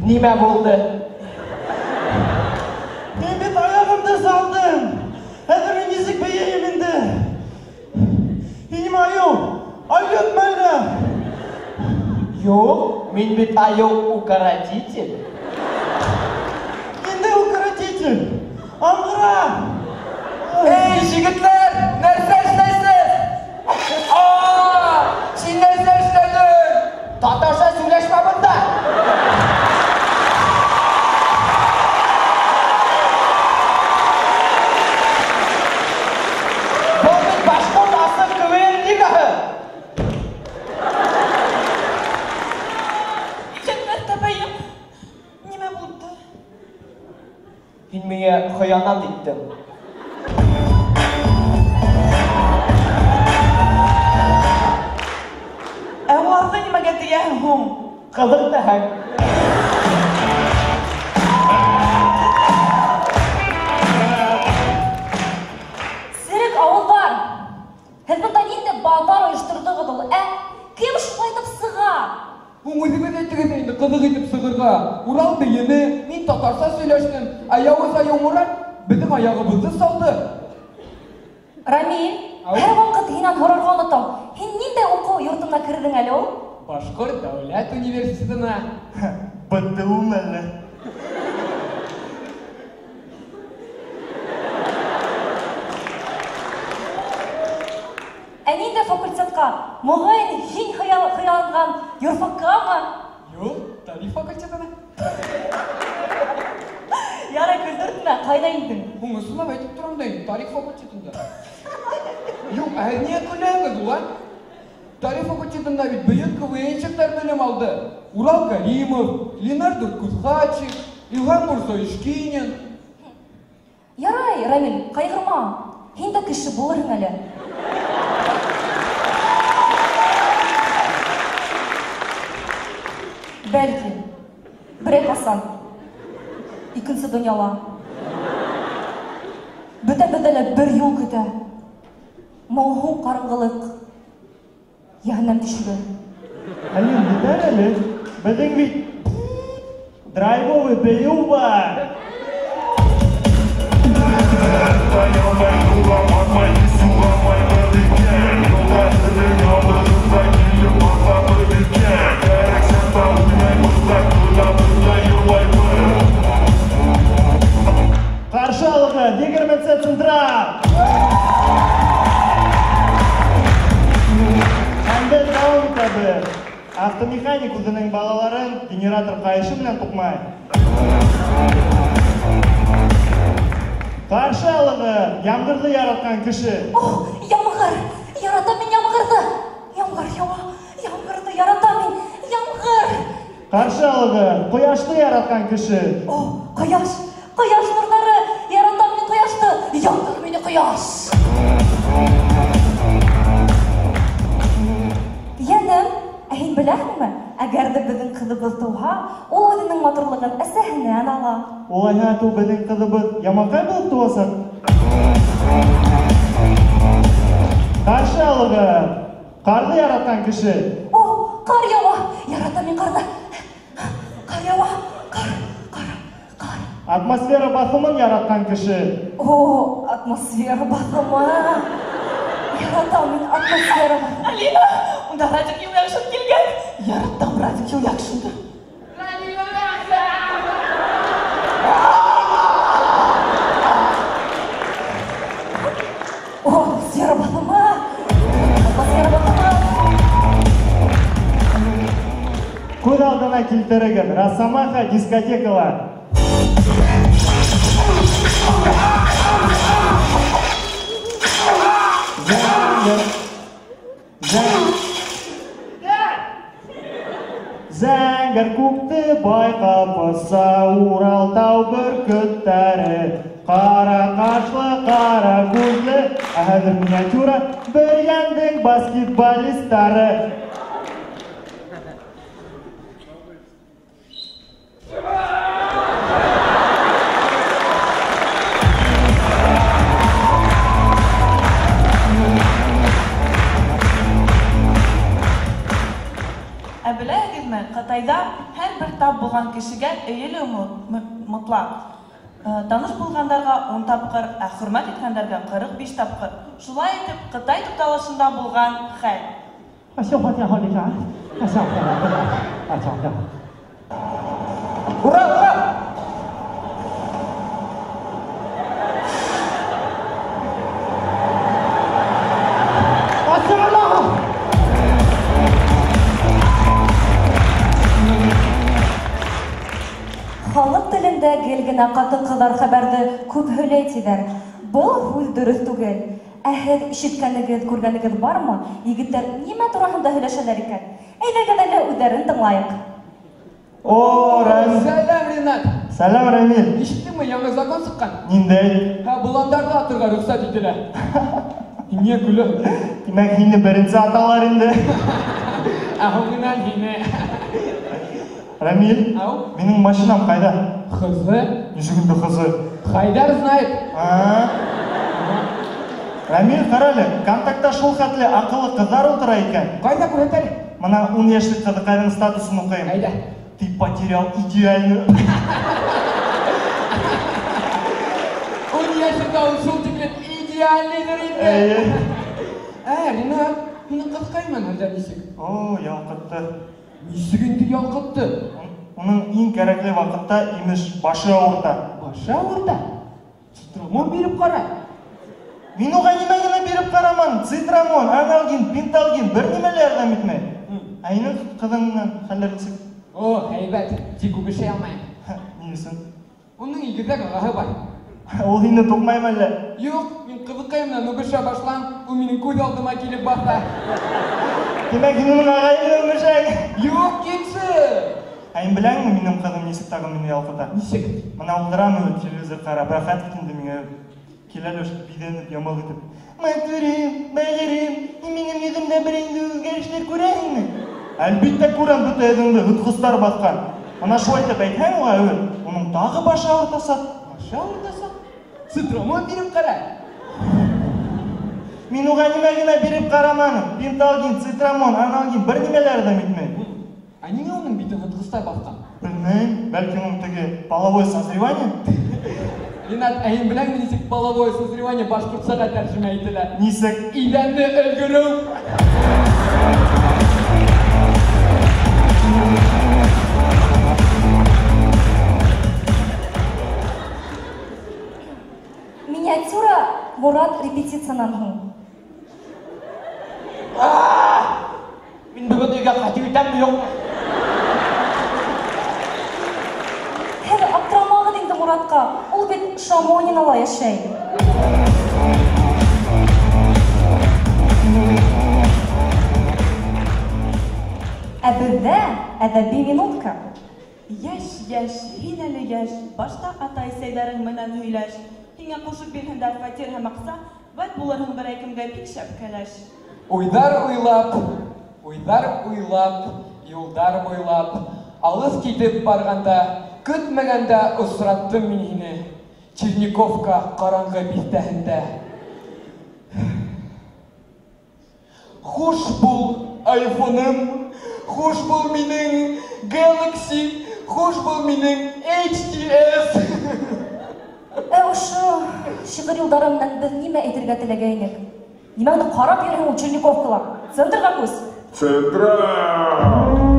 Nime buldu? Ben bir ayağımda saldım. Hedemin yüzük beyeğiminde. Benim ayım. Ayıp bana. Yok, min bit ayok укоротитель. Şimdi укоротитель. Amgıra. Ey jigitler, nerse işleysiz? Sen nerse işledin? Tatarsa söyleşme bunda. Sen bana hıyanat ettin. Vardı nime diyeyim. Kızık da hem. Сирек ауылдар. Хәзбәттән инде балдар оештырдыгы дул. Кем шулайтып сыга? Umuzimin ettiğini indi kızık edip sığırga. Ural beyini, min tatarsa söyleştim. Ayağı sayın Murat, bizim ayağımızı saldı. Рамил, һәр вакыт һиннән һорарга онытам. Һин ниндәй уку йортына кирдең әле ул? Башкорт Дәүләт университетына. БТУ мәле. Ә ниндәй факультетка? Мөгаен һин хыялланган юрфаккамы? Юк, тарих факультетына. Ярай көлдертмә, кайда индең? Уңысына әйтеп торам да инде, тарих факультетында. Юк, не күләңез улар. Тарих факультетында бит бөек КВНщиктар белем алды. Урал Каримов, Ленардо Кузхачев, Илгам Мурсоишкинин. Ярай, Рамил, кайгырма. Һин дә кеше булырсың әле. Бәлки, берәй касан. Икенче дөньяла. Бөтә-бөтәле бер юл көтә. Моңһу караңгылык. Яһәннәм тишеге. Әле битәр әле. Безнең бит драйвовый БТУ бар. Каршы алыгы, 20 централ. Хәмдән даун кабы. Автомеханик үзенең балаларын генератор кайышы белән тукмай. Каршы алыгы, яңгырды яраткан кеше. Яңгыр! Яратам мин яңгырды! Яңгыр ява! Яңгырды яратам мин! Яңгыр! Каршы алыгы, кояшты яраткан кеше. Кояш! Кояш нурлары! Яратам мин кояшты! Яндыр мине кояш! Янем, һин беләһеңме? Әгәр дә безнең кызыбыз туһа, ул үзенең матурлыгын әсәһеннән ала. Улайһа ту безнең кызыбыз ямакай булып туасың. Каршы алыгы, карды яраткан кеше. Кар ява! Яратам мин карды! Кар ява! Кар! Атмосфера басымын яраткан кеше. Атмосфера басымы! Яратам мин атмосфера басымы! Алина! Унда радик яшып килгән! Яратам радик яшынды! Атмосфера басымы! Атмосфера басымы! Күз алдына килтерегез, Росомаха дискотекалар. Зәңгір көкті байқап баса Урал тау бүркіттері. Қара қашлы, қара көзлі, әзір миниатюра бір яндің баскетболистары. Біләгезме, Қытайда һәр бір тап болған кешегә өйелі мұтлақ. Таныш болғандарға 10 тапқыр, хөрмәт еткәндәргә 45 тапқыр. Шулай итеп, Қытай тукталышында болған хәл. Ура, ура! Халык телендә гел генә катын-кызлар хәбәрде күп һөйләй тидер. Был һүз дөрес түгел. Ә һез ишеткәнегез, күргәнегез бармы? Егетләр нимә турында һөйләшәләр икән? Әйдәгез әле үзләрен тыңлайык. О, Рамил. Сәлам, Ринат. Сәлам, Рамил. Ишеттеңме, яңа закон сыққан? Ниндәй? Бұландарды атырға рұқсат етілі. Не күлі? Демәк, һине беренче аталар инде. Ахуңынан һине. Рамил, Ау? минең машинам кайда? Қызы? Ничегенде кызы? Хайдар знает. Рамил, қаралы, контактта шул хәтле акыллы кызлар утыра икән. Қайда күрәтәлі? Мына 10 яшьлек кызыкайның статусын укыйм. Әйдә. Ты потерял идеальную. Он яшында ул шул тиклем идеальныйдыр инде. Ринат, һине кызыкаймын хәзер нисек? О, ялкытты. Нисек инде ялкытты? Уның иң кәрәкле вакытта имеш башы авырта. Башы авырта? Цитрамон биреп кара. Мин уга нимә генә биреп караман? Цитрамон, аналгин, пенталгин, бер нимә ярдәм итмәй. Айның кызыңнан хәлләр нисек? О, һәйбәт, тик үбешә алмайм. Нисен? Уның игезәк агаһы бар. Ул һине тукмаймы әллә? Юк, мин кызыкайымнан үбешә башлам, ул минең күз алдыма килеп баса. Димәк, һинең агайың үбешәк. Юк, китсе! Айын беләңме, минем кызым нисек тагын мине ялкыта? Нисек? Мына улдырамы телевизор карап, рәхәт итенде миңа. Киләлеш бидәнеп ямал итеп. Матурим, бәгәрим, минем йөземдә бер инде үзгәрешләр күрәһеңме? Әлбиттә күрәм, бөтә йөзеңдә хыт-хыстар баскан. Ана шулай итеп әйтһәң уга, уның тагы башы авыртаса. Башы авыртаса? Цитрамон биреп кара. Мин уга нимә генә биреп караманым. Пенталгин, цитрамон, аналгин, бер нимәләр дә итмәй. А нигә уның бите хыт-хыстар баскан? Белмәйм, бәлки уның теге половой созревание? Ринат, әйин беләңме нисек половое созревание башкортчага тәрҗемә ителә? Нисек? Идәнне өлгерү. Миниатюра Мурат репетициянан һуң. Мин бүген өйгә кайтып итәмме юкмы? Һәр аптырамагыз инде Muratка. Ул бит Шамонинала яшәй. Ә бездә әдәби минутка. Яшь, һин әле яшь, башта атай-сәйләрең менән һөйләш. Һиңә кушып бирһеннәр фатир һәм акса, вәт булырһың бер кемгә бик шәп кәләш. Уйдар уйлап, юлдар буйлап, алыс китеп барганда, көтмәгәндә осраттым мин һине. Черниковка караңгы бистәһендә. Хуш бул, айфоным, хуш бул минең Galaxy, хуш бул минең HTS. Ошо шигырь юлдары менән без нимә әйтергә теләгәйнек? Нимә уны карап йөрһең ул Черниковкалар? Центрга күз. Центра!